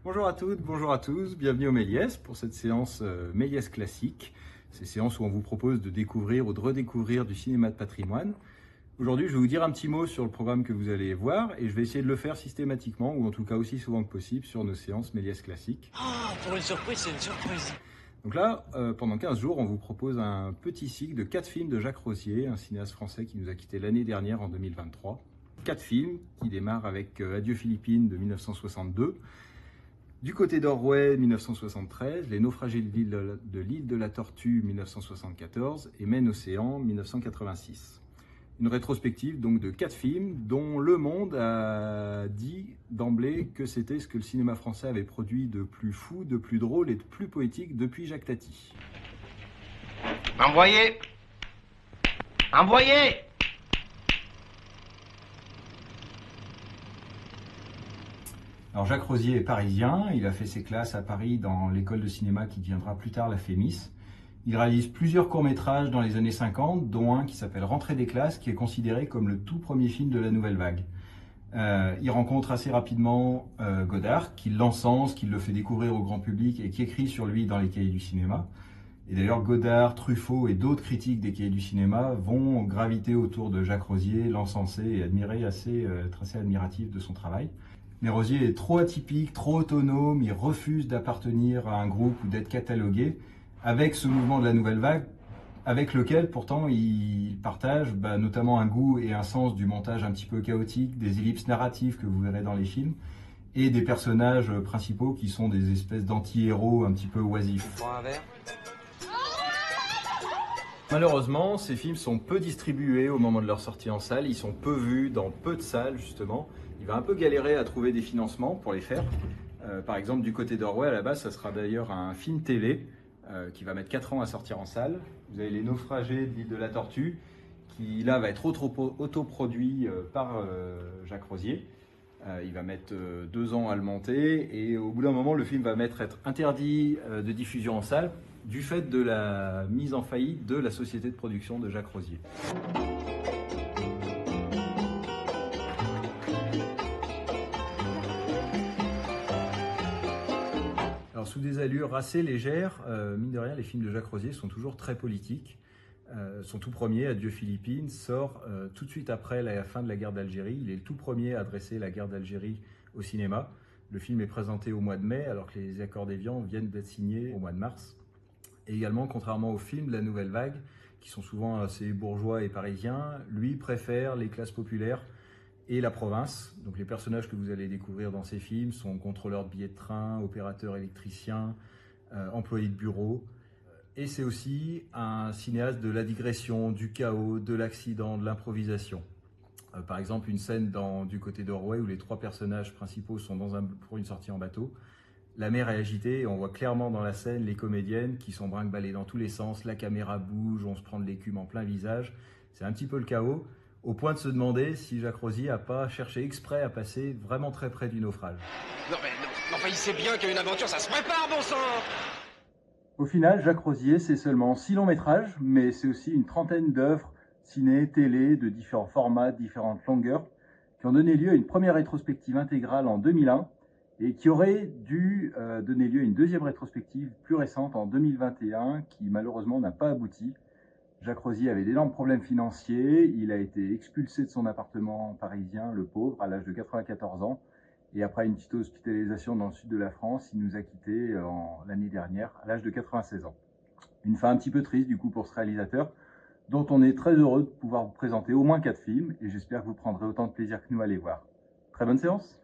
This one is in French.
Bonjour à toutes, bonjour à tous, bienvenue au Méliès pour cette séance Méliès classique. Ces séances où on vous propose de découvrir ou de redécouvrir du cinéma de patrimoine. Aujourd'hui, je vais vous dire un petit mot sur le programme que vous allez voir et je vais essayer de le faire systématiquement ou en tout cas aussi souvent que possible sur nos séances Méliès classiques. Ah, pour une surprise, c'est une surprise. Donc là, pendant 15 jours, on vous propose un petit cycle de 4 films de Jacques Rosier, un cinéaste français qui nous a quittés l'année dernière en 2023. 4 films qui démarrent avec Adieu Philippines de 1962, Du côté d'Orway 1973, Les naufragés de l'île de la Tortue 1974 et Maine Océan 1986. Une rétrospective donc de 4 films dont Le Monde a dit d'emblée que c'était ce que le cinéma français avait produit de plus fou, de plus drôle et de plus poétique depuis Jacques Tati. Envoyez! Envoyez! Alors Jacques Rosier est parisien, il a fait ses classes à Paris dans l'école de cinéma qui deviendra plus tard la Fémis. Il réalise plusieurs courts-métrages dans les années 50, dont un qui s'appelle Rentrée des classes, qui est considéré comme le tout premier film de la Nouvelle Vague. Il rencontre assez rapidement Godard, qui l'encense, qui le fait découvrir au grand public et qui écrit sur lui dans les cahiers du cinéma. Et d'ailleurs, Godard, Truffaut et d'autres critiques des cahiers du cinéma vont graviter autour de Jacques Rosier, l'encenser et admirer être assez admiratif de son travail. Mais Rosier est trop atypique, trop autonome, il refuse d'appartenir à un groupe ou d'être catalogué, avec ce mouvement de la Nouvelle Vague, avec lequel pourtant il partage notamment un goût et un sens du montage un petit peu chaotique, des ellipses narratives que vous verrez dans les films, et des personnages principaux qui sont des espèces d'anti-héros un petit peu oisifs. Tu prends un verre? Malheureusement, ces films sont peu distribués au moment de leur sortie en salle, ils sont peu vus dans peu de salles justement. Il va un peu galérer à trouver des financements pour les faire. Par exemple, Du côté d'Orway, à la base, ça sera d'ailleurs un film télé qui va mettre 4 ans à sortir en salle. Vous avez Les naufragés de l'île de la Tortue, qui là va être autoproduit par Jacques Rosier. Il va mettre 2 ans à le monter et au bout d'un moment, le film va être interdit de diffusion en salle du fait de la mise en faillite de la société de production de Jacques Rosier. Alors, sous des allures assez légères, mine de rien, les films de Jacques Rosier sont toujours très politiques. Son tout premier, Adieu Philippines, sort tout de suite après la fin de la guerre d'Algérie. Il est le tout premier à adresser la guerre d'Algérie au cinéma. Le film est présenté au mois de mai, alors que les accords d'Évian viennent d'être signés au mois de mars. Et également, contrairement aux films de la Nouvelle Vague, qui sont souvent assez bourgeois et parisiens, lui préfère les classes populaires et la province. Donc les personnages que vous allez découvrir dans ces films sont contrôleurs de billets de train, opérateurs électriciens, employés de bureau. Et c'est aussi un cinéaste de la digression, du chaos, de l'accident, de l'improvisation. Par exemple, une scène Du côté d'Orway où les 3 personnages principaux sont pour une sortie en bateau. La mer est agitée et on voit clairement dans la scène les comédiennes qui sont brinque-ballées dans tous les sens, la caméra bouge, on se prend de l'écume en plein visage. C'est un petit peu le chaos, au point de se demander si Jacques Rosier n'a pas cherché exprès à passer vraiment très près du naufrage. Non, enfin, il sait bien qu'une aventure, ça se prépare, bon sang! Au final, Jacques Rosier, c'est seulement 6 longs métrages, mais c'est aussi une trentaine d'œuvres ciné, télé, de différents formats, différentes longueurs, qui ont donné lieu à une première rétrospective intégrale en 2001 et qui aurait dû donner lieu à une deuxième rétrospective plus récente en 2021 qui malheureusement n'a pas abouti. Jacques Rosier avait d'énormes problèmes financiers, il a été expulsé de son appartement parisien, le pauvre, à l'âge de 94 ans. Et après une petite hospitalisation dans le sud de la France, il nous a quittés l'année dernière, à l'âge de 96 ans. Une fin un petit peu triste du coup pour ce réalisateur, dont on est très heureux de pouvoir vous présenter au moins 4 films, et j'espère que vous prendrez autant de plaisir que nous à les voir. Très bonne séance!